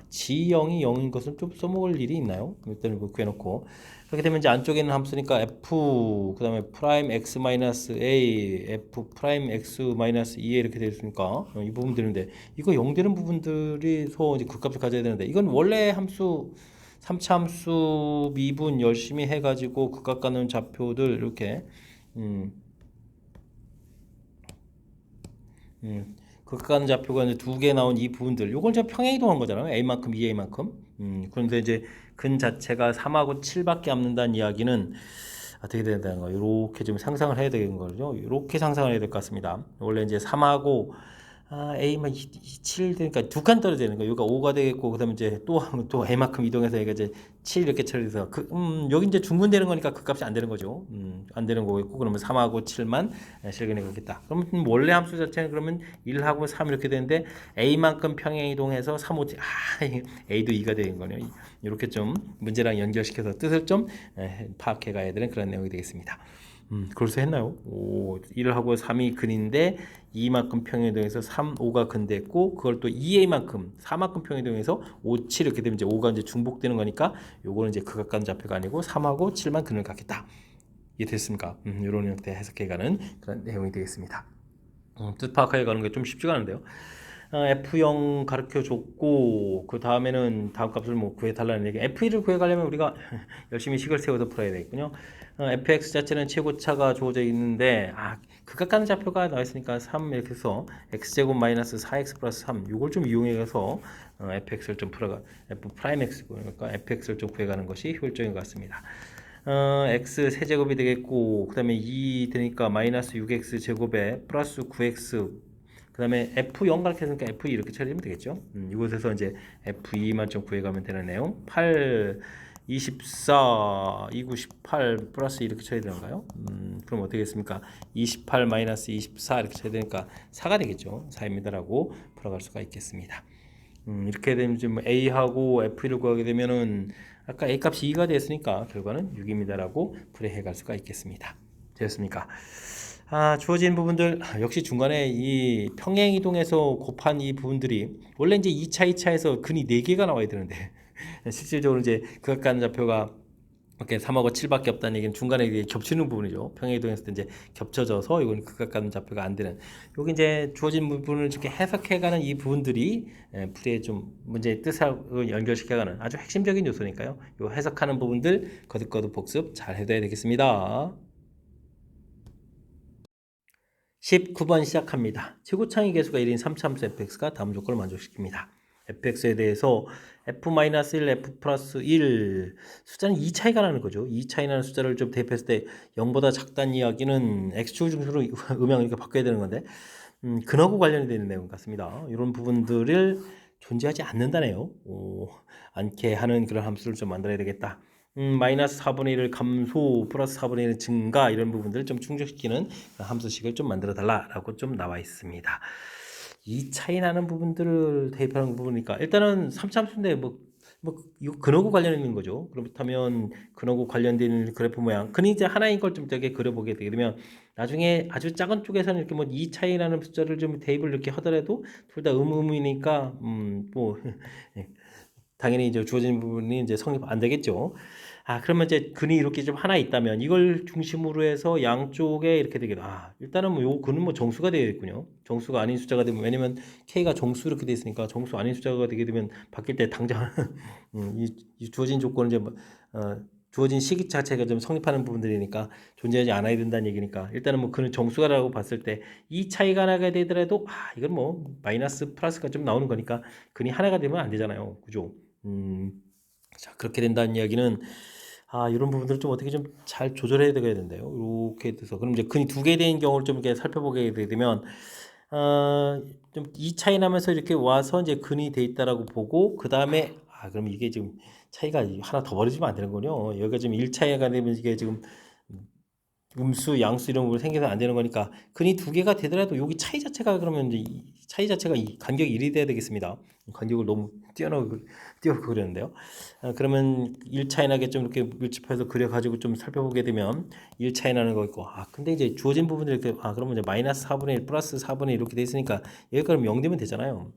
g0이 0인 것을 좀 써먹을 일이 있나요? 일단 구해놓고 그렇게 되면 이제 안쪽에 있는 함수니까 f 그 다음에 프라임 x 마이너스 a f 프라임 x 마이너스 2a 이렇게 되어 있으니까 이 부분 되는데 이거 0 되는 부분들이서 이제 그 값을 가져야 되는데 이건 원래 함수 3차 함수 미분 열심히 해가지고 극각 가는 좌표들 이렇게 극각 가는 좌표가 이제 2개 나온 이 부분들 요걸 제가 평행이동한 거잖아요. a만큼 2a만큼 그런데 이제 근 자체가 3하고 7밖에 안 남는다는 이야기는 어떻게 된다는 거 이렇게 좀 상상을 해야 되는 거죠. 이렇게 상상을 해야 될 것 같습니다. 원래 이제 3하고 A만 7 되니까 2칸 떨어지는 거예요. 여기가 5가 되겠고 그다음에 이제 또 A만큼 이동해서 얘가 이제 7 이렇게 처리해서 여기 이제 중분되는 거니까 그 값이 안 되는 거죠. 안 되는 거겠고 그러면 3하고 7만 실근해 가겠다. 그러면 원래 함수 자체는 그러면 1하고 3 이렇게 되는데 A만큼 평행 이동해서 3, 5, A도 2가 되는 거네요. 이렇게 좀 문제랑 연결시켜서 뜻을 좀 파악해 가야 되는 그런 내용이 되겠습니다. 그래서 했나요? 1하고 3이 근인데 2만큼 평행이동해서 3, 5가 근됐고 그걸 또 2a만큼 4만큼 평행이동해서 5, 7 이렇게 되면 이제 5가 이제 중복되는 거니까 요거는 이제 극악간 좌표가 아니고 3하고 7만 근을 갖겠다. 이해됐습니까? 이런 형태 해석해가는 그런 내용이 되겠습니다. 뜻 파악해가는 게 좀 쉽지가 않은데요. F0 가르쳐 줬고 그 다음에는 다음 값을 뭐 구해달라는 얘기. F1을 구해가려면 우리가 열심히 식을 세워서 풀어야 되겠군요. fx 자체는 최고차가 주어져 있는데 극각 가는 좌표가 나와 있으니까 3 이렇게 해서 x제곱 마이너스 4x 플러스 3 이걸 좀 이용해서 fx를 좀 풀어가 f 프라임 x 그러니까 fx를 좀 구해가는 것이 효율적인 것 같습니다. x 세제곱이 되겠고 그 다음에 2 되니까 마이너스 6x 제곱에 플러스 9x 그 다음에 F0 가르쳤으니까 F2 이렇게 처리하면 되겠죠. 이곳에서 이제 F2만 좀 구해가면 되는 내용. 8, 24, 2, 9, 18 플러스 이렇게 쳐야 되는가요? 그럼 어떻게 됐습니까? 28 마이너스 24 이렇게 쳐야 되니까 4가 되겠죠. 4입니다라고 풀어갈 수가 있겠습니다. 이렇게 되면 지금 A하고 F1을 구하게 되면은 아까 A 값이 2가 됐으니까 결과는 6입니다라고 풀이해 갈 수가 있겠습니다. 되었습니까? 주어진 부분들 역시 중간에 이 평행 이동해서 곱한 이 부분들이 원래 이제 2차, 2차에서 근이 4개가 나와야 되는데 실질적으로 이제 극악간 좌표가 이렇게 3하고 7밖에 없다는 얘기는 중간에 이게 겹치는 부분이죠. 평행이동했을 때 이제 겹쳐져서 이건 극각가는 좌표가 안 되는. 여기 이제 주어진 부분을 이렇게 해석해가는 이 부분들이 풀이의 좀 문제의 뜻하고 연결시켜가는 아주 핵심적인 요소니까요. 요 해석하는 부분들 거듭거듭 복습 잘 해둬야 되겠습니다. 19번 시작합니다. 최고창의 계수가 1인 3차함수 fx가 다음 조건을 만족시킵니다. fx에 대해서 f-1, f 플러스 1 숫자는 2 차이가 나는 거죠. 2 차이 나는 숫자를 좀 대입했을 때 0보다 작다는 이야기는 x축 중심으로 음양을 이렇게 바꿔야 되는 건데 근하고 관련이 되는 내용 같습니다. 이런 부분들을 존재하지 않는다네요. 않게 하는 그런 함수를 좀 만들어야 되겠다. 마이너스 4분의 1을 감소 플러스 4분의 1을 증가 이런 부분들을 좀 충족시키는 함수식을 좀 만들어 달라라고 좀 나와 있습니다. 이 차이 나는 부분들을 대입하는 부분이니까 일단은 3차함수인데 이거 근하고 관련 있는 거죠. 그렇다면 근하고 관련된 그래프 모양 근이 이제 하나인 걸 좀 되게 그려보게 되게 되면 나중에 아주 작은 쪽에서는 이렇게 뭐 이 차이 나는 숫자를 좀 대입을 이렇게 하더라도 둘 다 의무이니까 뭐 당연히 이제 주어진 부분이 이제 성립 안 되겠죠. 그러면 이제 근이 이렇게 좀 하나 있다면 이걸 중심으로 해서 양쪽에 이렇게 되게 일단은 뭐 요 근은 뭐 정수가 되겠군요. 정수가 아닌 숫자가 되면 왜냐면 k가 정수 이렇게 돼 있으니까 정수 아닌 숫자가 되게 되면 바뀔 때 당장 이 주어진 조건은 이제 주어진 시기 자체가 좀 성립하는 부분들이니까 존재하지 않아야 된다는 얘기니까 일단은 뭐 그는 정수가라고 봤을 때 이 차이가 나게 되더라도 이건 뭐 마이너스 플러스가 좀 나오는 거니까 근이 하나가 되면 안 되잖아요. 그죠? 자, 그렇게 된다는 이야기는 이런 부분들을 좀 어떻게 좀 잘 조절해야 되겠는데요. 이렇게 돼서 그럼 이제 근이 두 개 된 경우를 좀 이렇게 살펴보게 되면 좀 이 차이 나면서 이렇게 와서 이제 근이 돼 있다라고 보고 그 다음에 그럼 이게 지금 차이가 하나 더 벌어지면 안 되는군요. 여기가 지금 1차이가 되면 이게 지금 음수, 양수 이런 부분이 생겨서 안 되는 거니까 근이 두 개가 되더라도 여기 차이 자체가 그러면 이제 이 차이 자체가 이 간격이 1이 돼야 되겠습니다. 간격을 너무 띄워놓고 그렸는데요. 그러면 1 차이 나게 좀 이렇게 밀집해서 그려가지고 좀 살펴보게 되면 1 차이 나는 거 있고 근데 이제 주어진 부분들 이렇게 그러면 이제 마이너스 4분의 1 플러스 4분의 1 이렇게 돼 있으니까 여기 그럼 0 되면 되잖아요.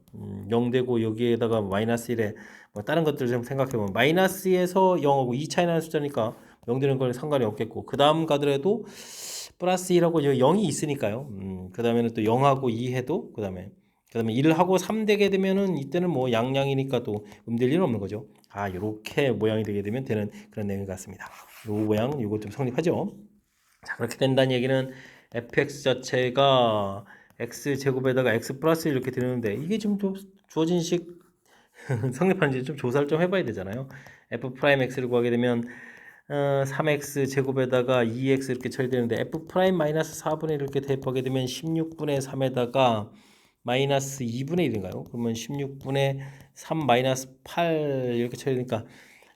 0 되고 여기에다가 마이너스 1에 뭐 다른 것들을 좀 생각해보면 마이너스에서 0하고 2 차이 나는 숫자니까 0 되는 건 상관이 없겠고 그 다음 가더라도 플러스 1하고 0이 있으니까요. 그 다음에는 또 0하고 2 해도 그 다음에 1하고 3 되게 되면은 이때는 뭐 양양이니까 또 음될 일은 없는 거죠. 요렇게 모양이 되게 되면 되는 그런 내용 같습니다. 요 모양 요거 좀 성립하죠. 자, 그렇게 된다는 얘기는 fx 자체가 x제곱에다가 x 플러스 이렇게 되는데 이게 지금 좀 주어진 식 성립하는지 좀 조사를 좀 해봐야 되잖아요. f 프라임 x를 구하게 되면 3x 제곱에다가 2x 이렇게 처리되는데 f 프라임 마이너스 4분의 1 이렇게 대입하게 되면 16분의 3에다가 마이너스 2분의 1인가요? 그러면 16분의 3 마이너스 8 이렇게 처리되니까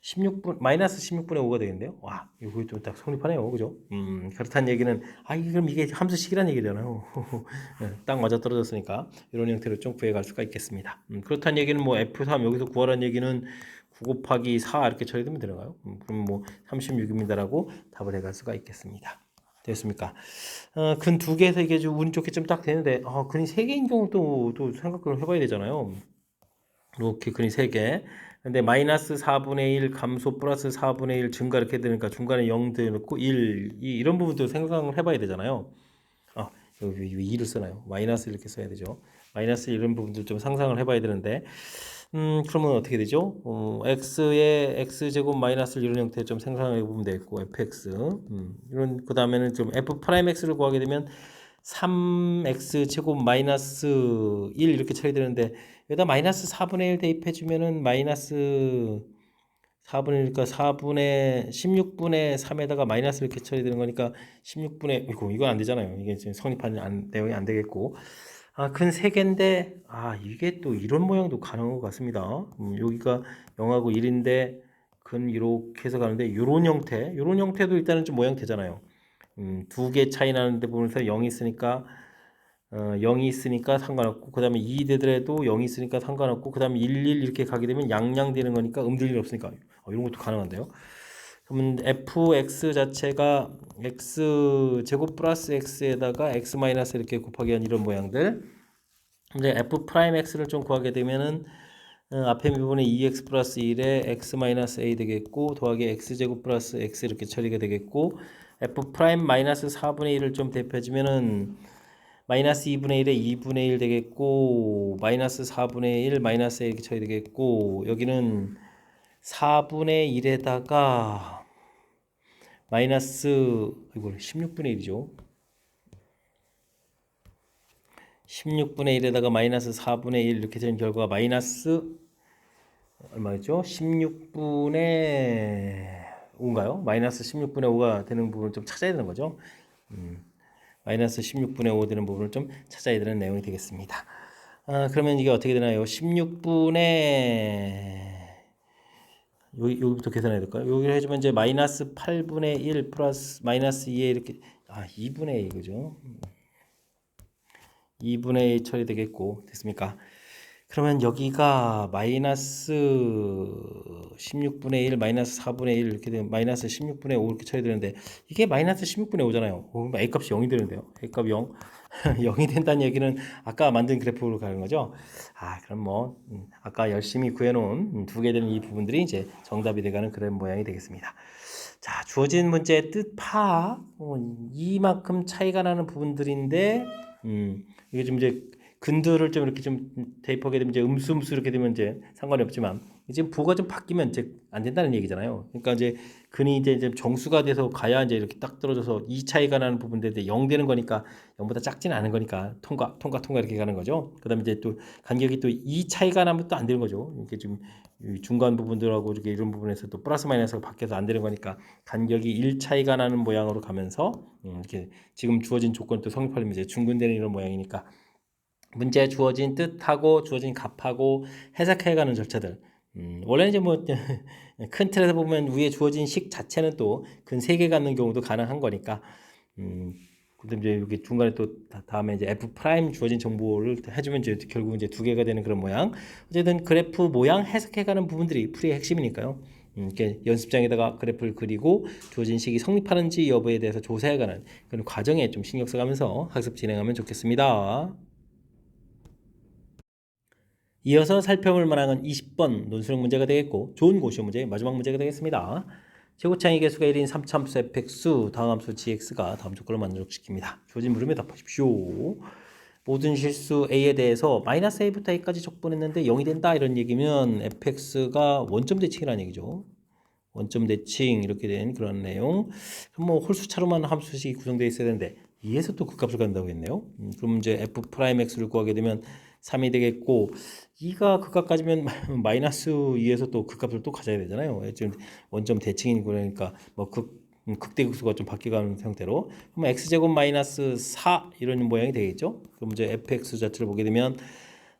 16분 마이너스 16분의 5가 되겠는데요. 이거 좀 딱 성립하네요, 그죠? 그렇다는 얘기는 그럼 이게 함수식이란 얘기잖아요. 딱 맞아 떨어졌으니까 이런 형태로 좀 구해갈 수가 있겠습니다. 그렇다는 얘기는 뭐 F3 여기서 구하라는 얘기는 9 곱하기 4 이렇게 처리되면 되나요? 그럼 뭐 36입니다라고 답을 해갈 수가 있겠습니다. 됐습니까? 근 두 개에서 이게 좀 운이 좋게 좀 딱 되는데 근이 세 개인 경우 또 생각을 해봐야 되잖아요. 이렇게 근이 세 개. 근데 마이너스 4분의 1 감소 플러스 4분의 1 증가 이렇게 되니까 중간에 0 대놓고 1 이런 부분도 생각을 해봐야 되잖아요. 여기 왜 2를 쓰나요? 마이너스 이렇게 써야 되죠. 마이너스 이런 부분들 좀 상상을 해봐야 되는데 그러면 어떻게 되죠? x의 x제곱 마이너스를 이런 형태로 좀 생성해 보면 되겠고 fx 이런 그 다음에는 좀 f 프라임 x를 구하게 되면 3x 제곱 마이너스 1 이렇게 처리되는데 여기다 마이너스 4분의 1 대입해 주면은 마이너스 4분의 1이니까 4분의 16분의 3에다가 마이너스 이렇게 처리되는 거니까 16분의 이건 안 되잖아요. 이게 지금 성립하는 내용이 안 되겠고 근 3개인데 이게 또 이런 모양도 가능한 것 같습니다. 여기가 0하고 1인데 근 이렇게 해서 가는데 이런 형태도 일단은 좀 모양 되잖아요. 2개 차이 나는데 보면서 0이 있으니까 0이 있으니까 상관없고 그 다음에 2 되더라도 0이 있으니까 상관없고 그 다음에 1, 1 이렇게 가게 되면 양양 되는 거니까 음들 일 없으니까 이런 것도 가능한데요. 그러면 fx 자체가 x 제곱 플러스 x에다가 x 마이너스 이렇게 곱하기 한 이런 모양들. 근데 f 프라임 x를 좀 구하게 되면은 앞에 미분의 2x 플러스 1에 x 마이너스 a 되겠고 더하기 x제곱 플러스 x 이렇게 처리가 되겠고 f 프라임 마이너스 4분의 1을 좀 대표해주면은 마이너스 2분의 1에 2분의 1 되겠고 마이너스 4분의 1 마이너스 a 이렇게 처리 되겠고 여기는 4분의 1에다가 마이너스 이거 16분의 1이죠. 16분의 1에다가 마이너스 4분의 1 이렇게 되는 결과가 마이너스 얼마였죠? 16분의 5인가요? 마이너스 16분의 5가 되는 부분을 좀 찾아야 되는 거죠. 마이너스 16분의 5 되는 부분을 좀 찾아야 되는 내용이 되겠습니다. 그러면 이게 어떻게 되나요? 16분의 여기부터 계산해야 될까요? 여기를 해주면 이제 마이너스 8분의 1 플러스 마이너스 2에 이렇게 2분의 2 그죠? 2분의 1 처리되겠고 됐습니까? 그러면 여기가 마이너스 16분의 1 마이너스 4분의 1 이렇게 되면 마이너스 16분의 5 이렇게 처리되는데 이게 마이너스 16분의 5잖아요. 그럼 A값이 0이 되는데요. A값 0 0이 된다는 얘기는 아까 만든 그래프로 가는 거죠. 그럼 뭐 아까 열심히 구해놓은 두 개 되는 이 부분들이 이제 정답이 돼가는 그런 모양이 되겠습니다. 자, 주어진 문제의 뜻 파악 이만큼 차이가 나는 부분들인데 이게 좀 이제 근들을 좀 이렇게 좀 대입하게 되면 이제 음수 이렇게 되면 이제 상관이 없지만 이제 부호가 좀 바뀌면 이제 안 된다는 얘기잖아요. 그러니까 이제 근이 이제 정수가 돼서 가야 이제 이렇게 딱 떨어져서 이 차이가 나는 부분인데 0 되는 거니까 0보다 작지는 않은 거니까 통과 이렇게 가는 거죠. 그다음에 이제 또 간격이 또 이 차이가 나면 또 안 되는 거죠. 이렇게 좀 중간 부분들하고 이렇게 이런 부분에서 또 플러스 마이너스가 바뀌어서 안 되는 거니까 간격이 1 차이가 나는 모양으로 가면서 이렇게 지금 주어진 조건이 또 성립하려면 이제 중근되는 이런 모양이니까 문제에 주어진 뜻하고 주어진 값하고 해석해가는 절차들. 원래는 이제 뭐 큰 틀에서 보면 위에 주어진 식 자체는 또 근 3개 갖는 경우도 가능한 거니까. 그다음 이제 여기 중간에 또 다음에 이제 f 프라임 주어진 정보를 해주면 이제 결국 이제 2개가 되는 그런 모양. 어쨌든 그래프 모양 해석해가는 부분들이 풀이의 핵심이니까요. 이렇게 연습장에다가 그래프를 그리고 주어진 식이 성립하는지 여부에 대해서 조사해가는 그런 과정에 좀 신경 써가면서 학습 진행하면 좋겠습니다. 이어서 살펴볼 만한 20번 논술형 문제가 되겠고 좋은 고시원 문제 마지막 문제가 되겠습니다. 최고차의 개수가 1인 3차함수 fx 다음 함수 gx가 다음 조건을 만족시킵니다. 주어진 물음에 답하십시오. 모든 실수 a에 대해서 마이너스 a부터 a까지 적분했는데 0이 된다 이런 얘기면 fx가 원점 대칭이라는 얘기죠. 원점 대칭 이렇게 된 그런 내용. 그럼 뭐 홀수차로만 함수식이 구성되어 있어야 되는데 2에서 또 그 값을 간다고 했네요. 그럼 이제 f 프라임 x를 구하게 되면 3이 되겠고 2가 극값 가지면 마이너스 2에서 또 극값을 또 가져야 되잖아요. 지금 원점 대칭인 거니까 뭐 극대극수가 좀 바뀌어가는 형태로 그러면 x제곱 마이너스 4 이런 모양이 되겠죠. 그럼 이제 fx 자체를 보게 되면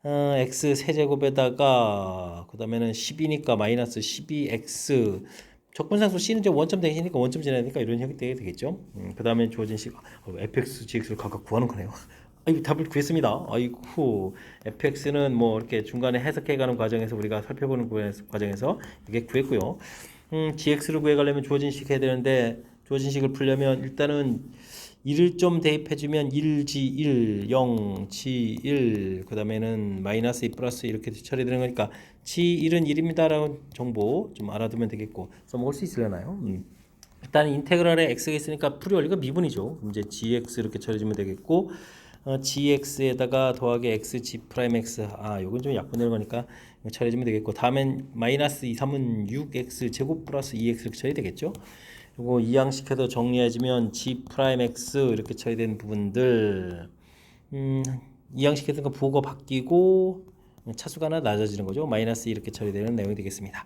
x 세제곱에다가 그 다음에는 10이니까 마이너스 12x 적분상수 c는 이제 원점 대신이니까 원점 지나니까 이런 형태가 되겠죠. 그 다음에 주어진 식 fx, gx를 각각 구하는 거네요. 답을 구했습니다. 아이고, fx는 뭐 이렇게 중간에 해석해가는 과정에서 우리가 살펴보는 과정에서 이게 구했고요. gx를 구해가려면 주어진 식 해야 되는데 주어진 식을 풀려면 일단은 1을 좀 대입해주면 1g 1, 0, g 1, 그 다음에는 마이너스 2 플러스 이렇게 처리되는 거니까 g 1은 1입니다 라는 정보 좀 알아두면 되겠고 써먹을 수 있으려나요? 일단 인테그랄에 x가 있으니까 풀이 원리가 미분이죠. 그럼 이제 gx 이렇게 처리해주면 되겠고 gx에다가 더하기 x g 프라임 x 요건 좀 약분되는 거니까 처리해주면 되겠고 다음엔 마이너스 2, 3은 6x 제곱 플러스 2x 이렇게 처리 되겠죠. 요거 이항시켜서 정리해주면 g 프라임 x 이렇게 처리된 부분들 이항시켜서 부호가 바뀌고 차수가 하나 낮아지는 거죠. 마이너스 이렇게 처리되는 내용이 되겠습니다.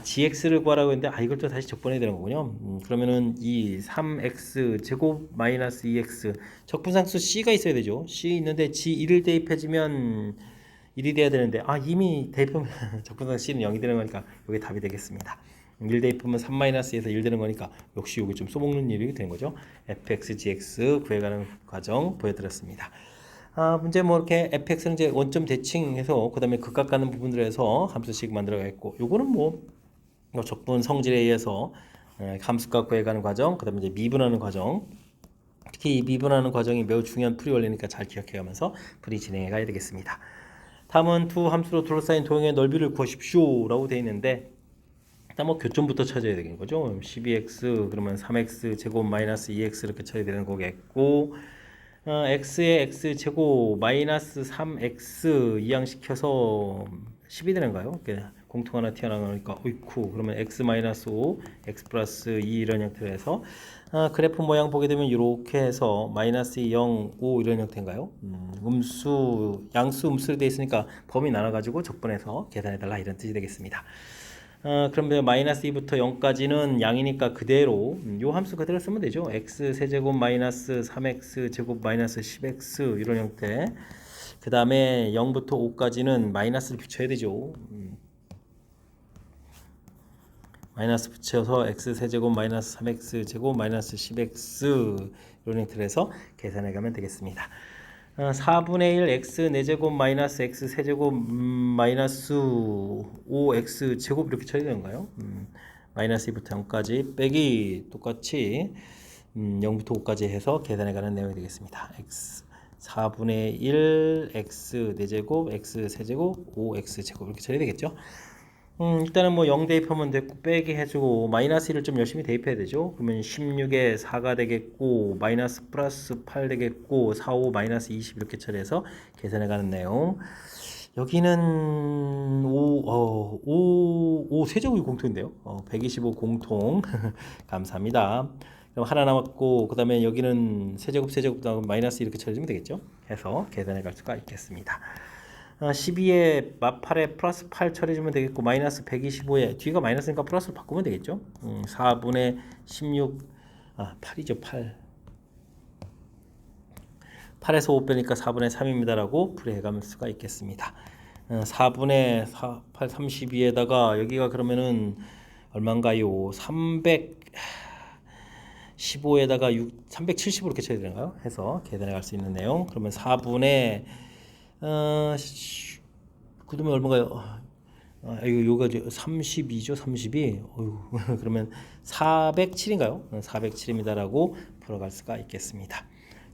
gx를 구하라고 했는데 이걸 또 다시 적분해야 되는 거군요. 그러면은 이 3x 제곱 마이너스 2x 적분상수 c가 있어야 되죠. c 있는데 g1을 대입해주면 1이 돼야 되는데 이미 대입하면 적분상수 c는 0이 되는 거니까 이게 답이 되겠습니다. 1 대입하면 3-에서 1 되는 거니까 역시 여기 좀 써먹는 일이 되는 거죠. fx, gx 구해가는 과정 보여드렸습니다. 문제 뭐 이렇게 fx는 이제 원점 대칭해서 그 다음에 극각 가는 부분들에서 함수식 만들어가겠고 요거는 뭐 적분 성질에 의해서 함수값 구해가는 과정 그 다음에 이제 미분하는 과정 특히 이 미분하는 과정이 매우 중요한 풀이 원리니까 잘 기억해가면서 풀이 진행해 가야 되겠습니다. 다음은 두 함수로 둘러싸인 도형의 넓이를 구하십시오 라고 되어 있는데, 일단 뭐 교점부터 찾아야 되는 거죠. 12x 그러면 3x 제곱 마이너스 2x 이렇게 찾아야 되는 거겠고, x에 x 제곱 마이너스 3x 이항시켜서 10이 되는가요? 공통 하나 튀어나가니까 어이쿠, 그러면 x 마이너스 5, x 플러스 2 이런 형태로 해서 그래프 모양 보게 되면 이렇게 해서 마이너스 0, 5 이런 형태인가요? 양수 음수로 되어 있으니까 범위 나눠가지고 적분해서 계산해달라 이런 뜻이 되겠습니다. 그러면 마이너스 2부터 0까지는 양이니까 그대로 요 함수 그대로 쓰면 되죠. x 세제곱 마이너스 3x 제곱 마이너스 10x 이런 형태. 그 다음에 0부터 5까지는 마이너스를 붙여야 되죠. 마이너스 붙여서 x 세제곱 마이너스 3x 제곱 마이너스 10x 이런 형태로 해서 계산해 가면 되겠습니다. 4분의 1 x 4제곱 마이너스 x 세제곱 마이너스 5x 제곱 이렇게 처리 되는가요? 마이너스 2부터 0까지 빼기 똑같이 0부터 5까지 해서 계산해 가는 내용이 되겠습니다. x 4분의 1 x 4제곱 x 세제곱 5x 제곱 이렇게 처리 되겠죠? 일단은 뭐 0 대입하면 됐고 빼기 해주고 마이너스 1을 좀 열심히 대입해야 되죠. 그러면 16에 4가 되겠고 마이너스 플러스 8 되겠고 4, 5 마이너스 20 이렇게 처리해서 계산해 가는 내용. 여기는 5 세제곱이 공통인데요. 125 공통 감사합니다. 그럼 하나 남았고 그 다음에 여기는 세제곱 마이너스 이렇게 처리하면 되겠죠. 해서 계산해 갈 수가 있겠습니다. 12에 마8에 플러스 8 처리해주면 되겠고 마이너스 125에 뒤가 마이너스니까 플러스로 바꾸면 되겠죠. 4분의 16 8이죠. 8에서 5 빼니까 4분의 3입니다 라고 풀이해갈 수가 있겠습니다. 4분의 8 32에다가 여기가 그러면은 얼마인가요? 315에다가 370으로 이렇게 쳐야 되는가요? 해서 계산해 갈 수 있는 내용. 그러면 4분의 그 다음에 얼마가요? 이거 32죠, 32. 그러면 407인가요? 407입니다라고 풀어갈 수가 있겠습니다.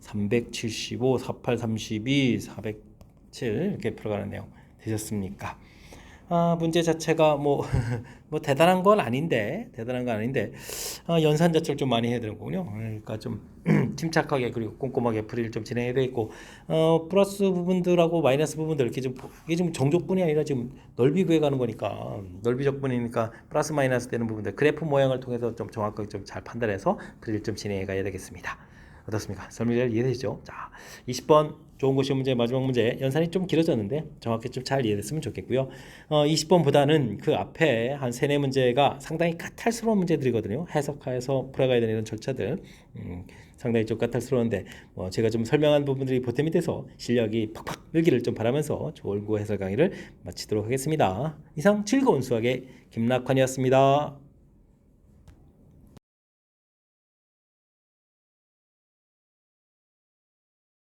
375, 48, 32, 407 이렇게 풀어가는 내용 되셨습니까? 문제 자체가 뭐 대단한 건 아닌데 연산 자체를 좀 많이 해야 되는군요. 그러니까 좀 침착하게 그리고 꼼꼼하게 풀이를 좀 진행해야 되겠고 플러스 부분들하고 마이너스 부분들 이게 좀 정적분이 아니라 지금 넓이 구해가는 거니까 넓이 적분이니까 플러스 마이너스 되는 부분들 그래프 모양을 통해서 좀 정확하게 좀 잘 판단해서 풀이를 좀 진행해 가야 되겠습니다. 어떻습니까? 설명이 잘 이해되시죠? 자, 20번 좋은 거 시험 문제 마지막 문제 연산이 좀 길어졌는데 정확히 좀 잘 이해됐으면 좋겠고요. 20번보다는 그 앞에 한 3, 4문제가 상당히 까탈스러운 문제들이거든요. 해석해서 풀어가야 되는 이런 절차들 상당히 좀 까탈스러운데 제가 좀 설명한 부분들이 보탬이 돼서 실력이 팍팍 늘기를 좀 바라면서 좋은 해설 강의를 마치도록 하겠습니다. 이상 즐거운 수학의 김락환이었습니다.